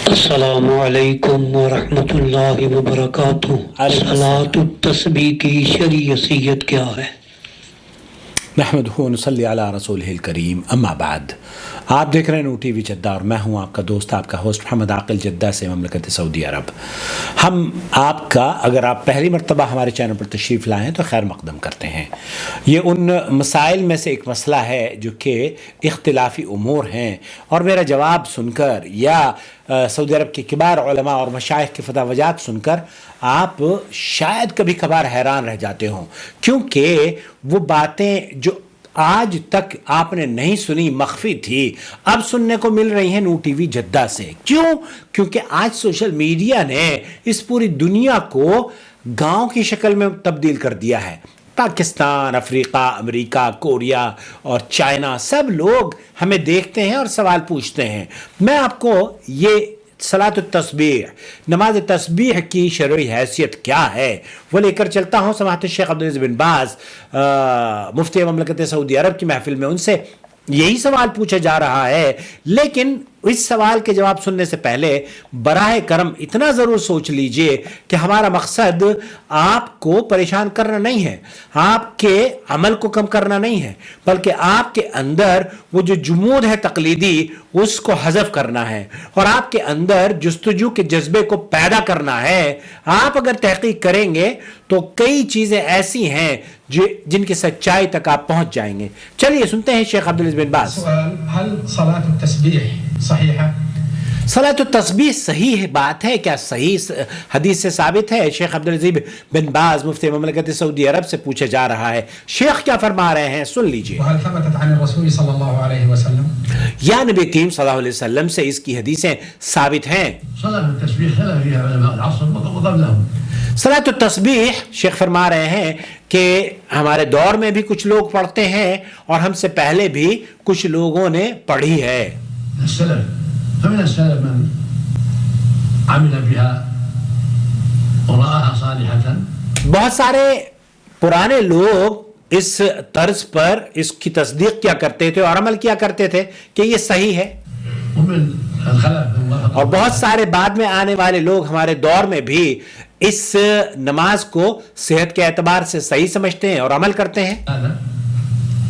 السلام علیکم ورحمۃ اللہ وبرکاتہ۔ صلاۃ التسبیح کی شرعی حیثیت کیا ہے؟ نحمدہ ونصلی علی رسولہ الکریم، اما بعد۔ آپ دیکھ رہے ہیں نو ٹی وی جدہ اور میں ہوں آپ کا دوست، آپ کا ہوسٹ محمد عاقل، جدہ سے مملکت سعودی عرب۔ ہم آپ کا، اگر آپ پہلی مرتبہ ہمارے چینل پر تشریف لائیں تو خیر مقدم کرتے ہیں۔ یہ ان مسائل میں سے ایک مسئلہ ہے جو کہ اختلافی امور ہیں، اور میرا جواب سن کر یا سعودی عرب کے کبار علماء اور مشائخ کے فتح وجات سن کر آپ شاید کبھی کبھار حیران رہ جاتے ہوں، کیونکہ وہ باتیں جو آج تک آپ نے نہیں سنی، مخفی تھی، اب سننے کو مل رہی ہیں نو ٹی وی جدہ سے۔ کیوں؟ کیونکہ آج سوشل میڈیا نے اس پوری دنیا کو گاؤں کی شکل میں تبدیل کر دیا ہے۔ پاکستان، افریقہ، امریکہ، کوریا اور چائنا، سب لوگ ہمیں دیکھتے ہیں اور سوال پوچھتے ہیں۔ میں آپ کو یہ صلاۃ التسبیح، نماز تسبیح کی شرعی حیثیت کیا ہے وہ لے کر چلتا ہوں۔ سماحت الشیخ عبدالعزیز بن باز مفتی مملکت سعودی عرب کی محفل میں ان سے یہی سوال پوچھا جا رہا ہے، لیکن اس سوال کے جواب سننے سے پہلے براہ کرم اتنا ضرور سوچ لیجئے کہ ہمارا مقصد آپ کو پریشان کرنا نہیں ہے، آپ کے عمل کو کم کرنا نہیں ہے، بلکہ آپ کے اندر وہ جو جمود ہے تقلیدی اس کو حذف کرنا ہے، اور آپ کے اندر جستجو کے جذبے کو پیدا کرنا ہے۔ آپ اگر تحقیق کریں گے تو کئی چیزیں ایسی ہیں جن کی سچائی تک آپ پہنچ جائیں گے۔ چلیے سنتے ہیں شیخ عبدالعزیز بن باز۔ سوال، هل صلاة التسبیح صحیحہ؟ صلاۃ التسبیح صحیح بات ہے کیا؟ صحیح حدیث سے ثابت ہے؟ شیخ عبدالعزیز بن باز مفتی مملکت سعودی عرب سے پوچھا جا رہا ہے۔ شیخ کیا فرما رہے ہیں، سن لیجئے۔ وهل ثبتت عن الرسول صلی اللہ علیہ وسلم؟ یا نبی کریم صلی اللہ علیہ وسلم سے اس کی حدیثیں ثابت ہیں؟ صلاة التسبيح خلف فيها علماء العصر وقبلهم۔ صلاۃ التسبیح شیخ فرما رہے ہیں کہ ہمارے دور میں بھی کچھ لوگ پڑھتے ہیں اور ہم سے پہلے بھی کچھ لوگوں نے پڑھی ہے۔ السلف، فمن السلف من عمل بها ورآها صالحة۔ بہت سارے پرانے لوگ اس طرز پر اس کی تصدیق کیا کرتے تھے اور عمل کیا کرتے تھے کہ یہ صحیح ہے، ومن الخلف من وافق، اور بہت سارے بعد میں آنے والے لوگ ہمارے دور میں بھی اس نماز کو صحت کے اعتبار سے صحیح سمجھتے ہیں اور عمل کرتے ہیں۔ هذا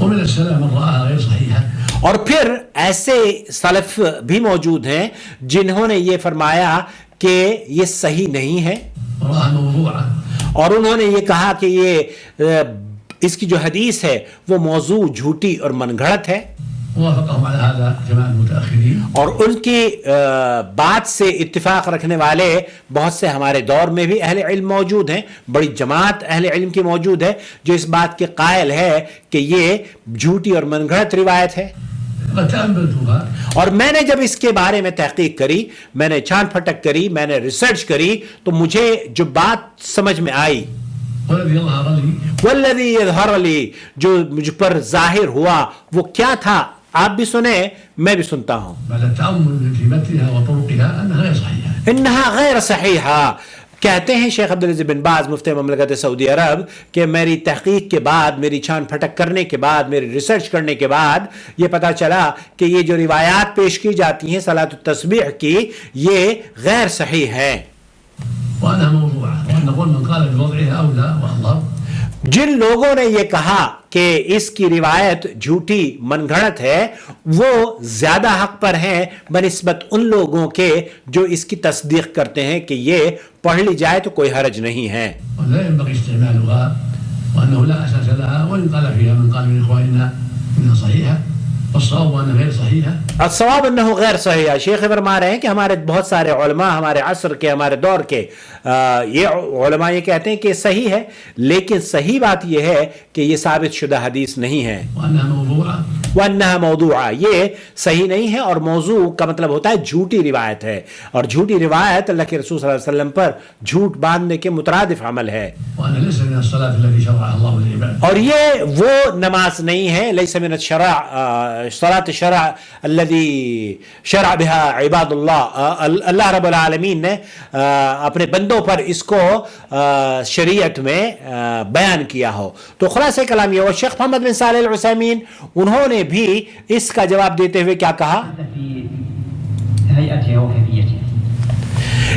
ومن السلف من رآها غير صحيحة۔ اور پھر ایسے سلف بھی موجود ہیں جنہوں نے یہ فرمایا کہ یہ صحیح نہیں ہے، ورآها موضوعة، اور انہوں نے یہ کہا کہ یہ اس کی جو حدیث ہے وہ موضوع، جھوٹی اور من گھڑت ہے۔ وافقهم على هذا جماعة المتأخرين، اور ان کی بات سے اتفاق رکھنے والے بہت سے ہمارے دور میں بھی اہل علم موجود ہیں، بڑی جماعت اہل علم کی موجود ہے جو اس بات کے قائل ہے کہ یہ جھوٹی اور من گھڑت روایت ہے۔ قد تأملتها، اور میں نے جب اس کے بارے میں تحقیق کری، میں نے چھان پھٹک کری، میں نے ریسرچ کری، تو مجھے جو بات سمجھ میں آئی، والذي ظهر لي والذی یظہر لی، جو مجھ پر ظاہر ہوا وہ کیا تھا، آپ بھی سنیں میں بھی سنتا ہوں۔ بعد التأمل في متنها وطرقها أنها غير صحيحة۔ انہا غیر صحیحہ، کہتے ہیں شیخ عبدالعزیز بن باز مفتی مملکت سعودی عرب کہ میری تحقیق کے بعد، میری چھان پھٹک کرنے کے بعد، میری ریسرچ کرنے کے بعد یہ پتا چلا کہ یہ جو روایات پیش کی جاتی ہیں صلاۃ التسبیح کی، یہ غیر صحیح ہے۔ وأنها موضوعة، وأن نقول من قال بوضعها أولى وأظهر۔ جن لوگوں نے یہ کہا کہ اس کی روایت جھوٹی من گھڑت ہے، وہ زیادہ حق پر ہیں بنسبت ان لوگوں کے جو اس کی تصدیق کرتے ہیں کہ یہ پڑھ لی جائے تو کوئی حرج نہیں ہے۔ ولا ينبغي استعمالها، وأنه لا أساس لها، وإن قال فيها من قال من إخواننا إنها صحيحة، والصواب أنها غير صحيحة۔ الصواب انه غیر صحیح ہے۔ شیخ فرما رہے ہیں کہ ہمارے بہت سارے علماء، ہمارے عصر کے، ہمارے دور کے، یہ علماء یہ کہتے ہیں کہ صحیح ہے، لیکن صحیح بات یہ ہے کہ یہ ثابت شدہ حدیث نہیں ہے۔ وأنها موضوعة، وَأَنَّهَا مَوْضُوعَةٌ، یہ صحیح نہیں ہے، اور موضوع کا مطلب ہوتا ہے جھوٹی روایت ہے، اور جھوٹی روایت اللہ کے رسول صلی اللہ علیہ وسلم پر جھوٹ باندھنے کے مترادف عمل ہے، وأن ليس من الصلاة التي شرعها الله للعباد۔ اور یہ وہ نماز نہیں ہے، لیس من الشرع، صلاۃ الشرع الذي شرع بها عباد اللہ، اللہ رب العالمین نے اپنے بندوں پر اس کو شریعت میں بیان کیا ہو۔ تو خلاصہ کلام یہ، اور شیخ محمد بن صالح العثیمین انہوں نے بھی اس کا جواب دیتے ہوئے کیا کہا؟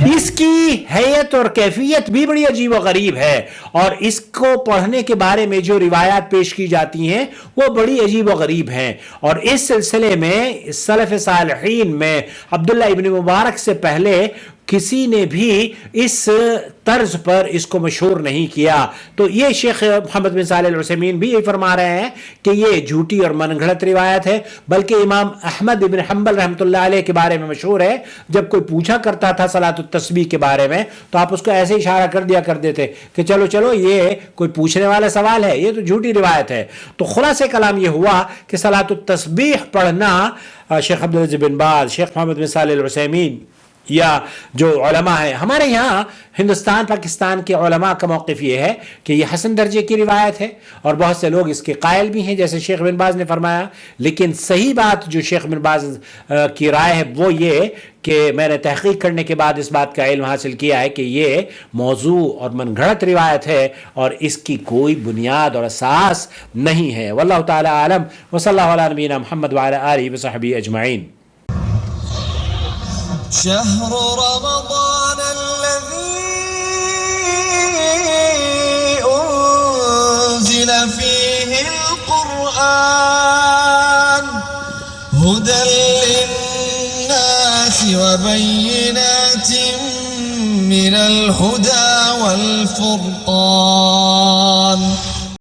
اس کی حیت اور کیفیت بھی بڑی عجیب و غریب ہے، اور اس کو پڑھنے کے بارے میں جو روایات پیش کی جاتی ہیں وہ بڑی عجیب و غریب ہیں. اور اس سلسلے میں سلف صالحین میں عبداللہ ابن مبارک سے پہلے کسی نے بھی اس طرز پر اس کو مشہور نہیں کیا. تو یہ شیخ محمد بن صالح العثیمین بھی یہ فرما رہے ہیں کہ یہ جھوٹی اور من گھڑت روایت ہے، بلکہ امام احمد بن حنبل رحمۃ اللہ علیہ کے بارے میں مشہور ہے، جب کوئی پوچھا کرتا تھا صلاۃ التسبیح کے بارے میں تو آپ اس کو ایسے اشارہ کر دیا کرتے تھے کہ چلو چلو یہ کوئی پوچھنے والا سوال ہے، یہ تو جھوٹی روایت ہے. تو خلاصہ کلام یہ ہوا کہ صلاۃ التسبیح پڑھنا شیخ عبدالعزیز بن باز، شیخ محمد بن صالح العثیمین یا جو علماء ہیں ہمارے یہاں ہندوستان پاکستان کے علماء کا موقف یہ ہے کہ یہ حسن درجے کی روایت ہے، اور بہت سے لوگ اس کے قائل بھی ہیں جیسے شیخ بن باز نے فرمایا. لیکن صحیح بات جو شیخ بن باز کی رائے ہے وہ یہ کہ میں نے تحقیق کرنے کے بعد اس بات کا علم حاصل کیا ہے کہ یہ موضوع اور من گھڑت روایت ہے اور اس کی کوئی بنیاد اور اساس نہیں ہے. واللہ تعالی عالم، وصلی اللہ علی نبینا محمد وعلی آلہ وصحبہ اجمعین. شهر رمضان الذي أنزل فيه القرآن هدى للناس وبينات من الهدى والفرقان